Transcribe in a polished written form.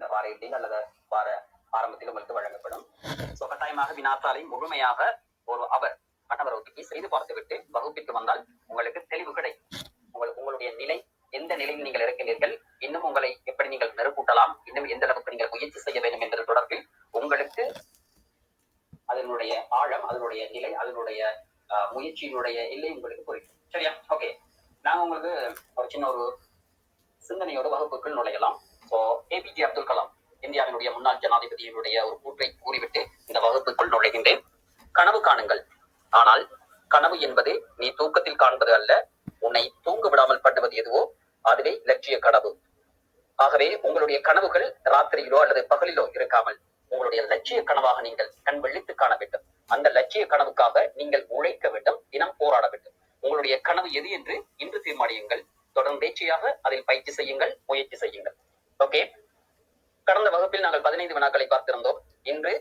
இந்த வார இறுதியில் அல்லது வார ஆரம்பத்தில் உங்களுக்கு வழங்கப்படும். கட்டாயமாக வினாத்தாளை முழுமையாக ஒரு கணவர் ஒதுக்கி செய்து பார்த்துவிட்டு வகுப்பிற்கு வந்தால் உங்களுக்கு தெளிவு கிடைக்கும். உங்களுடைய நிலை எந்த நிலையில் நீங்கள் இருக்கின்றீர்கள், இன்னும் உங்களை எப்படி நீங்கள் மெருகூட்டலாம், இன்னும் எந்த அளவுக்கு நீங்கள் முயற்சி செய்ய வேண்டும் என்பது தொடர்பில் உங்களுக்கு அதனுடைய ஆழம், அதனுடைய நிலை, அதனுடைய முயற்சியினுடைய எல்லை உங்களுக்கு புரியும். சரியா? ஓகே, நான் உங்களுக்கு ஒரு சின்ன ஒரு சிந்தனையோட வகுப்புக்குள் நுழையலாம். ஏபிஜே அப்துல் கலாம், இந்தியாவினுடைய முன்னாள் ஜனாதிபதியினுடைய ஒரு கூற்றை கூறிவிட்டு இந்த வகுப்புக்குள் நுழைகின்றேன். கனவு காணுங்கள், ஆனால் கனவு என்பது நீ தூக்கத்தில் காண்பது அல்ல, உன்னை தூங்க விடாமல் பண்ணுவது எதுவோ அதுவே லட்சிய கனவு. ஆகவே உங்களுடைய கனவுகள் ராத்திரியிலோ அல்லது பகலிலோ இருக்காமல் உங்களுடைய லட்சிய கனவாக நீங்கள் கண் விழித்து காண வேண்டும். அந்த லட்சிய கனவுக்காக நீங்கள் உழைக்க வேண்டும், தினம் போராட வேண்டும். உங்களுடைய கனவு எது என்று இன்று தீர்மானியுங்கள். தொடர்ந்தேச்சையாக அதில் பயிற்சி செய்யுங்கள், முயற்சி செய்யுங்கள். ஓகே, கடந்த வகுப்பில் நாங்கள் 15 வினாக்களை பார்த்திருந்தோம். இன்று